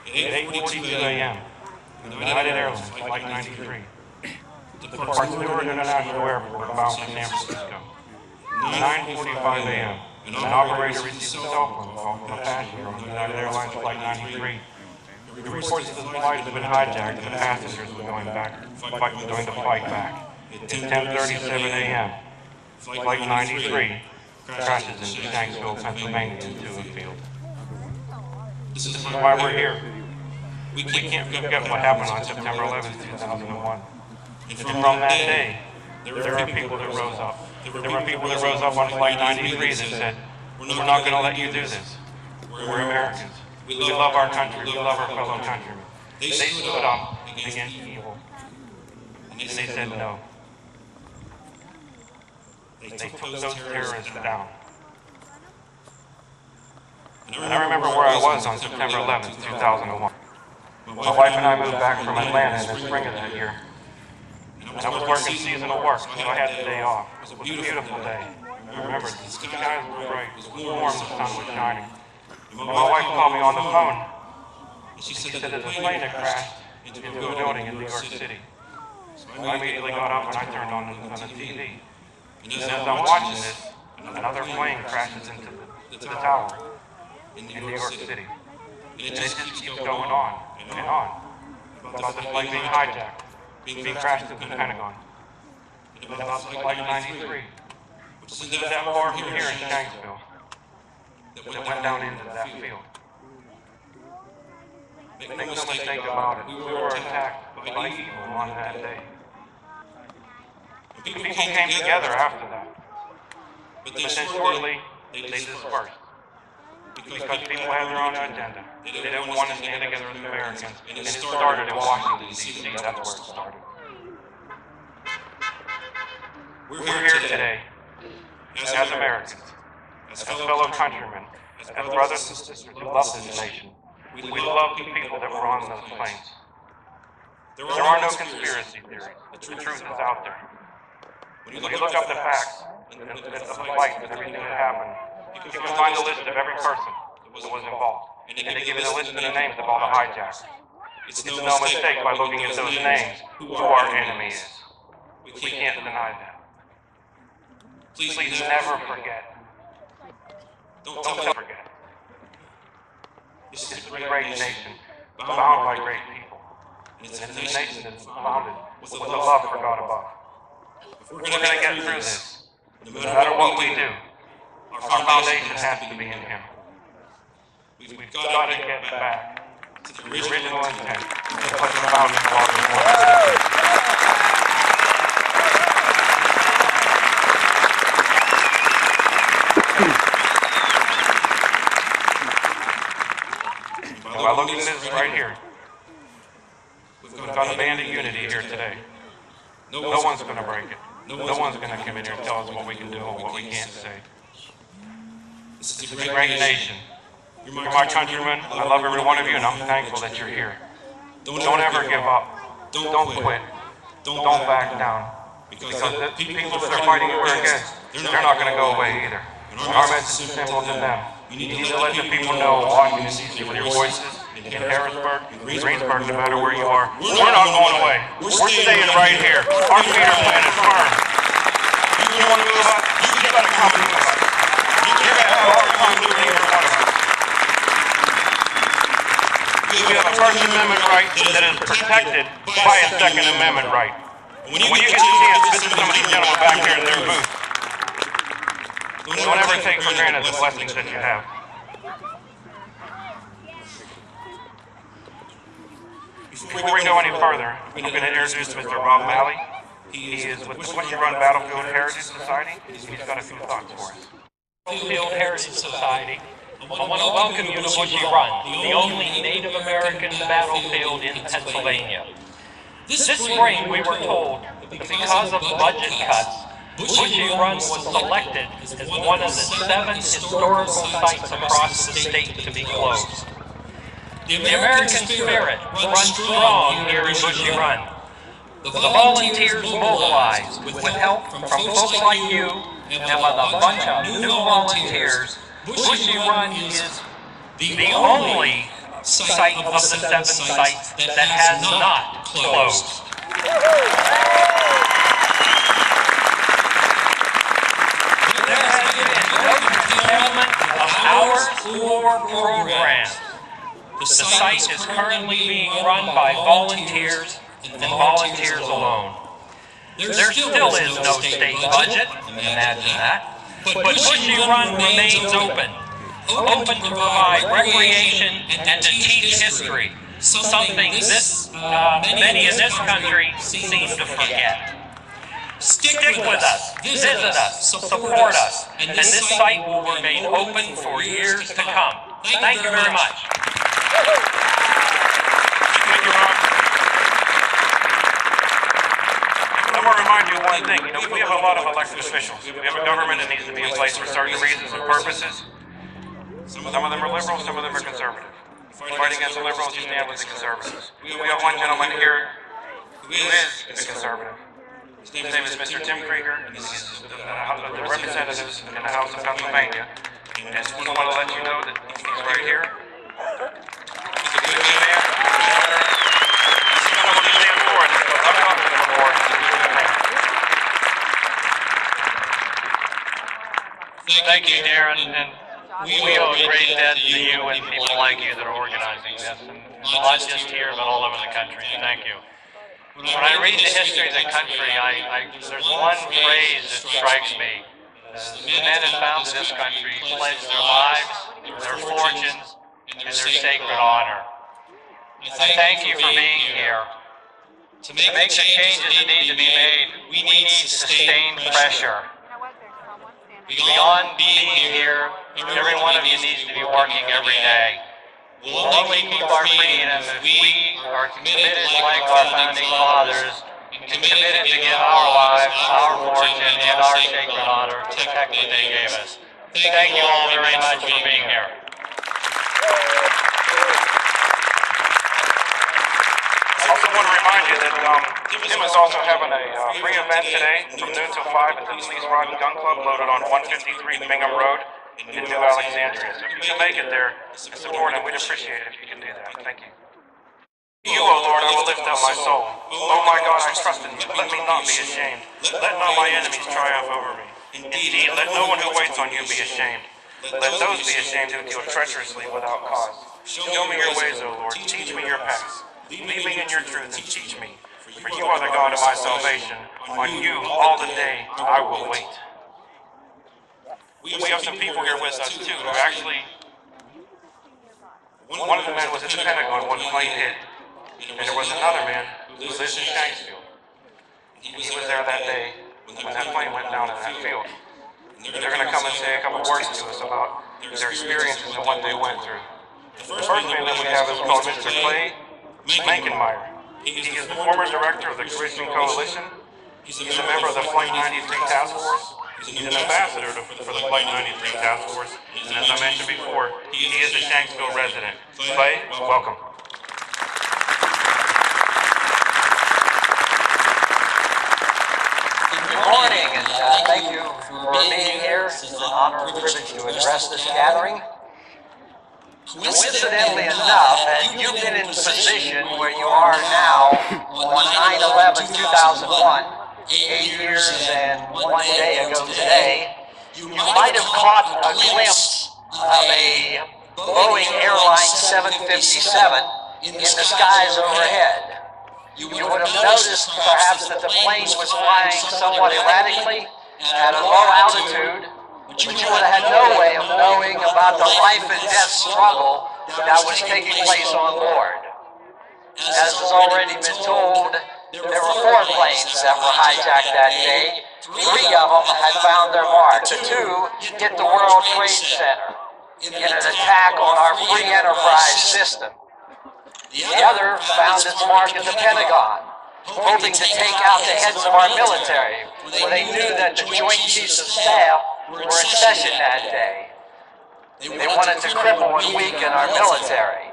at 8:42 a.m. United Airlines Flight 93 departs Newark International Airport bound for San Francisco. 9:45 a.m. An operator receives a cell phone call from a passenger on United Airlines Flight 93. He reports that the flight has been hijacked and the passengers were going doing the flight back. At 10:37 a.m., Flight 93 crashes into Shanksville, Pennsylvania, into a field. This is why we're here. We can't forget what happened on September 11th, 2001. And from that day, there were people that rose up. There were people that rose up on Flight 93 that said, we're not going to let you do this. We're Americans. We love our country. We love our fellow countrymen. They stood up against evil. And they said no. They took those terrorists down. And I remember where I was on September 11th, 2001. My wife and I moved back from Atlanta in the spring of that year. And I was working seasonal work, so I had the day off. It was a beautiful day. I remember the skies were bright, it was warm, the sun was shining. And my wife called me on the phone. And she said that a plane had crashed into a building in New York City. So I immediately got up and I turned on the TV. And as I'm watching this, another plane crashes into the tower in New York City. And it just keeps going on and on about the plane being hijacked, being crashed into the Pentagon. And about Flight 93, which isn't that far from here in Shanksville, that went down into that field. Make no mistake about it, we were attacked by evil on that day. And people came together after that. But then shortly, they dispersed. Because people had their own agenda. They didn't want to stand together as Americans. And it started in Washington, D.C. That's where it started. We're here today as Americans, as fellow countrymen, as brothers and sisters who love this nation. We love the people that were on those planes. There are no conspiracy theories. The truth is out there. When you look up the facts and the flight and everything that happened, you can find a list of every person that was involved. And they give you a list of the names of all the hijackers. It's no mistake by looking at those names who our enemy is. We can't deny that. Please never forget. Don't forget. This is a great nation, bound by great people. And it's a nation that's founded with the love for God above. If we're going to get through this, no matter what we do, our foundation has to be in Him. We've got to get back to the original intent of what the founding fathers wanted. By looking at this right here, we've got a band of unity here today. No one's going to break it. No one's going to come in here and tell us what we can do and what we can't say. This is a great nation. You're my countrymen. I love every one of you, and I'm thankful that you're here. Don't ever give up. Don't quit. Don't back down. Because the people that are fighting you against, they're not going to go away either. Our message is simple to them. You need to let the people know Washington, D.C. with your voices, in Harrisburg, in Greensburg, no matter where you are. We're not going away. We're staying right here. Our feet are planted firm. You want to move up? You got to come and move up. You're going to have a hard time moving either one of us. We have a First Amendment right that is protected by a Second Amendment right. When you get a chance, visit some of these gentlemen back here in their booth. Don't ever take for granted the blessings that you have. Before we go any further, I'm going to introduce Mr. Rob Malley. He is with the Bushy Battlefield Heritage Society. He's got a few thoughts for us. Battlefield Heritage Society, I want to welcome you to Bushy Run, the only Native American battlefield in Pennsylvania. This spring, we were told that because of budget cuts, Bushy Run was selected as one of the 7 historical sites across the state to be closed. The American spirit runs strong here in Bushy Run. The volunteers mobilized with help from folks like you and with a bunch of new volunteers. Bushy Run is the only site of the 7 sites that has not closed. There has been no curtailment of hours or programs. The site is currently being run by volunteers and volunteers alone. There still is no state budget, imagine that, but Bushy Run remains open to provide recreation and to teach history, something many in this country seem to forget. Stick with us, visit us, support us, and this site will remain open for years to come. Thank you very much. Thank you, Rob. I want to remind you of one thing. You know, we have a lot of elected officials. We have a government that needs to be in place for certain reasons and purposes. Some of them are liberal, some of them are conservative. Fighting against the liberals, you stand with the conservatives. We have one gentleman here who is a conservative. His name is Mr. Tim Krieger. He's the representatives in the House of Pennsylvania. And I just want to let you know that he's right here. He's a good man. He's going to stand for it. I'm talking to him more. Thank you, Darren, and we owe a great debt to you and people like you that are organizing this, and not just here, but all over the country. Thank you. When I read the history of the country, there's one phrase that strikes me. The men that founded this country pledged their lives, their fortunes, and their sacred honor. I thank you for being here. To make the changes that need to be made, we need sustained pressure. Beyond being here, every one of you needs to be working every day. We'll only keep our freedom if we are committed like our founding fathers and committed to give our lives, our fortune, and our sacred honor to protect what they gave us. Thank you all very much for being here. I also want to remind you that Tim is also having a free event today from noon till 5 at the Police Rod and Gun Club located on 153 Bingham Road in New Alexandria. So if you can make it there and support him, we'd appreciate it if you can do that. Thank you. You, O Lord, I will lift up my soul. Oh my God, I trust in you. Let me not be ashamed. Let not my enemies triumph over me. Indeed, let no one who waits on you be ashamed. Let those be ashamed who deal treacherously without cause. Show me your ways, O Lord. Teach me your paths. Lead me in your truth and teach me. For you are the God of my salvation. On you all the day I will wait. We have some people here with us too who actually, one of the men was at the Pentagon when the plane hit, and there was another man who lives in Shanksville. And he was there that day when that plane went down in that field. And they're going to come and say a couple words to us about their experiences and what they went through. The first man that we have is called Mr. Clay Mankenmeyer. He is the former director of the Christian Coalition. He's a member of the Flight 93 Task Force. He's an ambassador for the Flight 93 Task Force. And as I mentioned before, he is a Shanksville resident. Clay, welcome. Good morning, and thank you for being here. It's an honor and privilege to address this gathering. Coincidentally enough, had you been in the position where you are now on 9/11/2001, 8 years and 1 day ago today, you might have caught a glimpse of a Boeing Airlines 757 in the skies overhead. You would have noticed perhaps that the plane was flying somewhat erratically at a low altitude, but you would have had no way of knowing about the life and death struggle that was taking place on board. As has already been told, there were 4 planes that were hijacked that day. 3 of them had found their mark. The 2 hit the World Trade Center in an attack on our free enterprise system. The other found its mark at the Pentagon, hoping to take out the heads of our military when they knew that the Joint Chiefs of Staff were in session that day. They wanted to cripple and weaken our military.